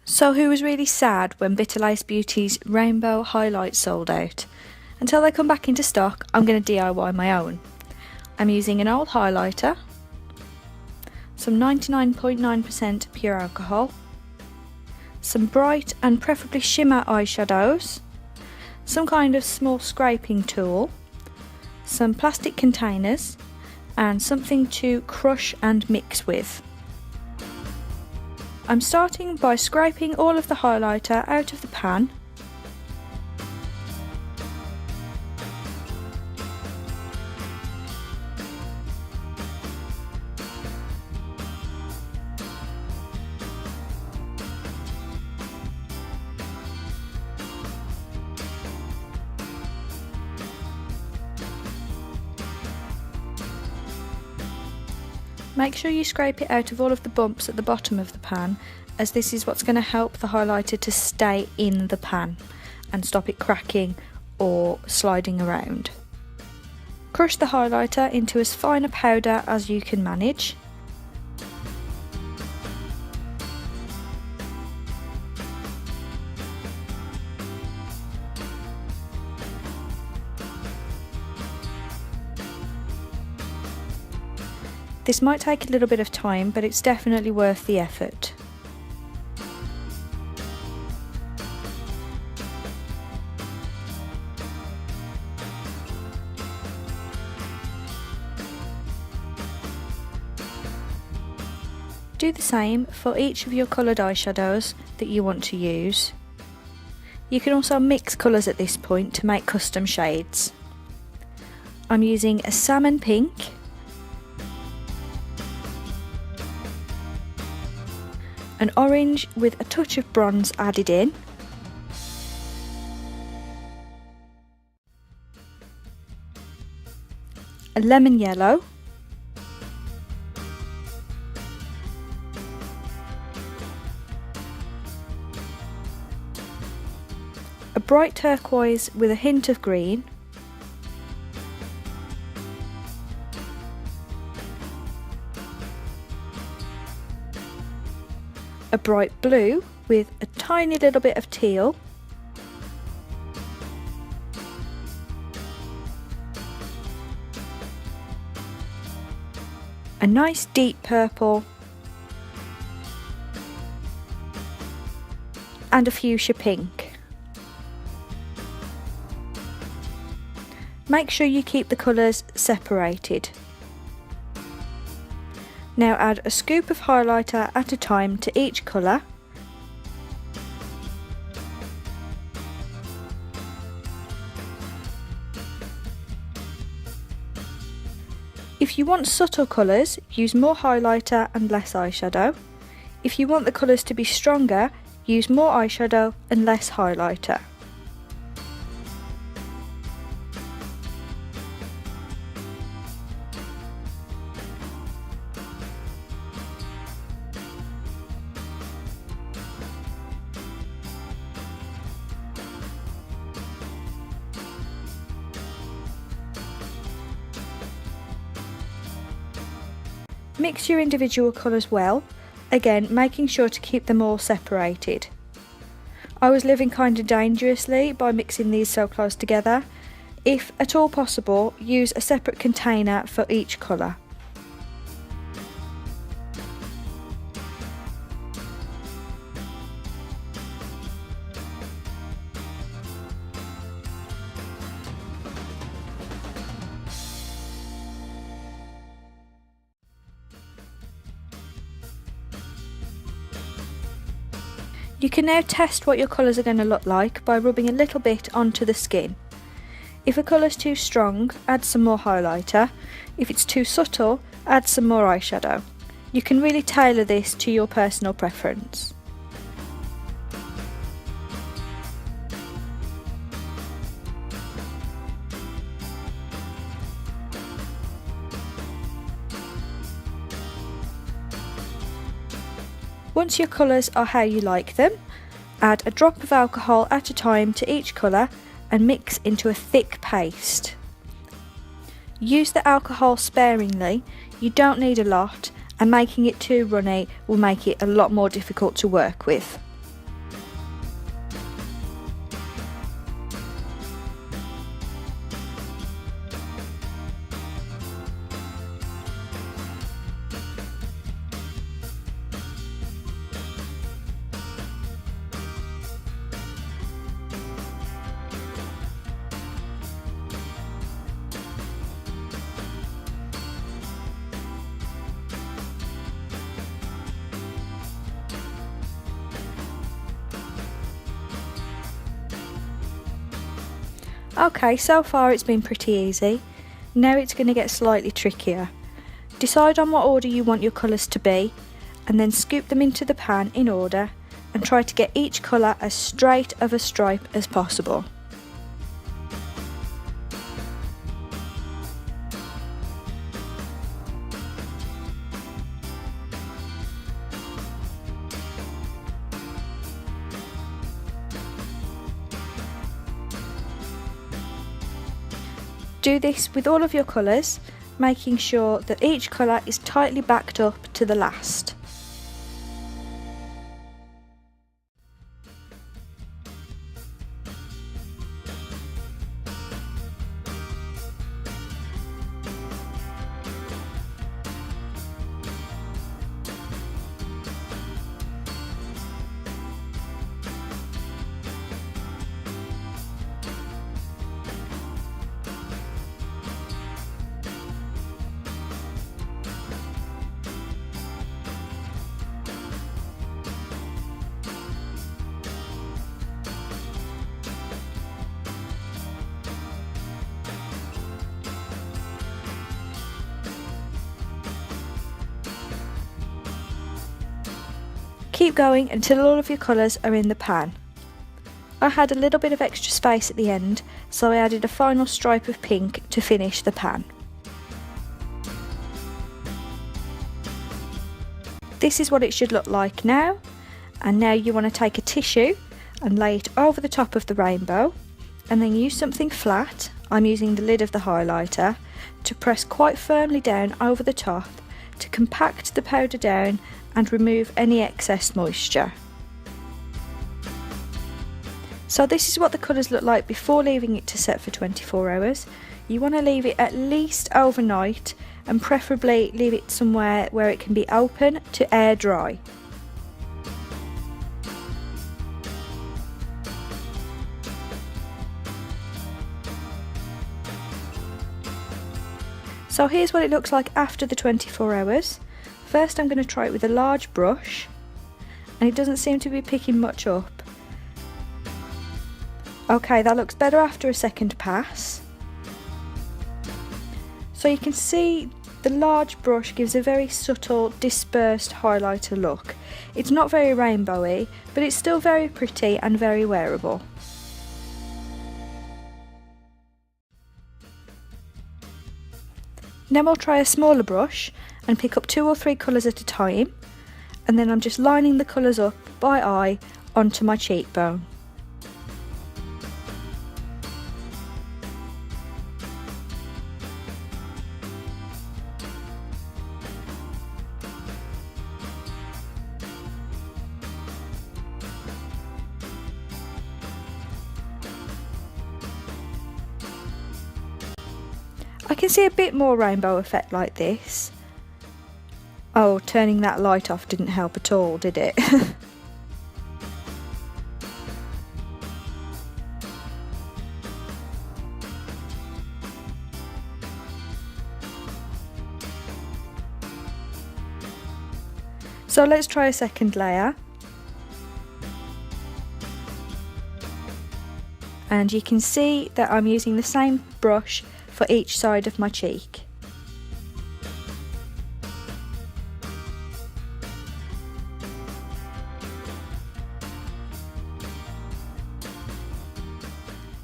So who was really sad when Bitter Lace Beauty's Rainbow Highlight sold out? Until they come back into stock, I'm going to DIY my own. I'm using an old highlighter, some 99.9% pure alcohol, some bright and preferably shimmer eyeshadows, some kind of small scraping tool, some plastic containers, and something to crush and mix with. I'm starting by scraping all of the highlighter out of the pan. Make sure you scrape it out of all of the bumps at the bottom of the pan, as this is what's going to help the highlighter to stay in the pan and stop it cracking or sliding around. Crush the highlighter into as fine a powder as you can manage. This might take a little bit of time, but it's definitely worth the effort. Do the same for each of your coloured eyeshadows that you want to use. You can also mix colours at this point to make custom shades. I'm using a salmon pink, an orange with a touch of bronze added in, a lemon yellow, a bright turquoise with a hint of green, a bright blue with a tiny little bit of teal, a nice deep purple, and a fuchsia pink. Make sure you keep the colours separated. Now add a scoop of highlighter at a time to each colour. If you want subtle colours, use more highlighter and less eyeshadow. If you want the colours to be stronger, use more eyeshadow and less highlighter. Mix your individual colours well, again making sure to keep them all separated. I was living kind of dangerously by mixing these so close together. If at all possible, use a separate container for each colour. You can now test what your colours are going to look like by rubbing a little bit onto the skin. If a colour is too strong, add some more highlighter. If it's too subtle, add some more eyeshadow. You can really tailor this to your personal preference. Once your colours are how you like them, add a drop of alcohol at a time to each colour and mix into a thick paste. Use the alcohol sparingly, you don't need a lot, and making it too runny will make it a lot more difficult to work with. Okay, so far it's been pretty easy. Now it's going to get slightly trickier. Decide on what order you want your colours to be, and then scoop them into the pan in order and try to get each colour as straight of a stripe as possible. Do this with all of your colours, making sure that each colour is tightly backed up to the last. Keep going until all of your colours are in the pan. I had a little bit of extra space at the end, so I added a final stripe of pink to finish the pan. This is what it should look like now, and now you want to take a tissue and lay it over the top of the rainbow, and then use something flat, I'm using the lid of the highlighter, to press quite firmly down over the top to compact the powder down and remove any excess moisture. So this is what the colours look like before leaving it to set for 24 hours. You want to leave it at least overnight, and preferably leave it somewhere where it can be open to air dry. So here's what it looks like after the 24 hours. First I'm going to try it with a large brush, and it doesn't seem to be picking much up. Okay, that looks better after a second pass. So you can see the large brush gives a very subtle dispersed highlighter look. It's not very rainbowy, but it's still very pretty and very wearable. Now I'll try a smaller brush and pick up 2 or 3 colours at a time, and then I'm just lining the colours up by eye onto my cheekbone. I can see a bit more rainbow effect like this. Oh, turning that light off didn't help at all, did it? So let's try a second layer. And you can see that I'm using the same brush for each side of my cheek.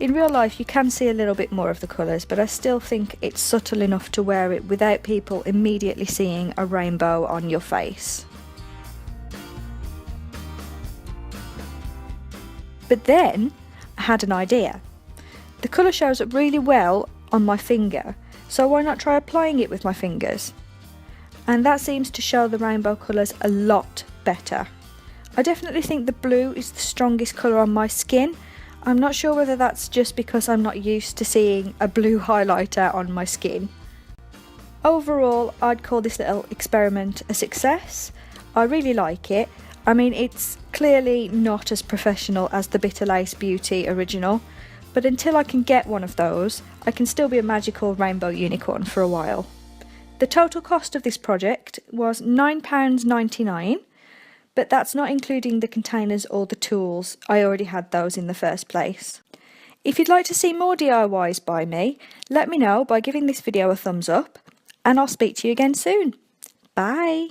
In real life you can see a little bit more of the colours, but I still think it's subtle enough to wear it without people immediately seeing a rainbow on your face. But then I had an idea. The colour shows up really well on my finger, so why not try applying it with my fingers? And that seems to show the rainbow colours a lot better. I definitely think the blue is the strongest colour on my skin. I'm not sure whether that's just because I'm not used to seeing a blue highlighter on my skin. Overall, I'd call this little experiment a success. I really like it. I mean, it's clearly not as professional as the Bitter Lace Beauty original, but until I can get one of those, I can still be a magical rainbow unicorn for a while. The total cost of this project was £9.99, but that's not including the containers or the tools. I already had those in the first place. If you'd like to see more DIYs by me, let me know by giving this video a thumbs up, and I'll speak to you again soon. Bye!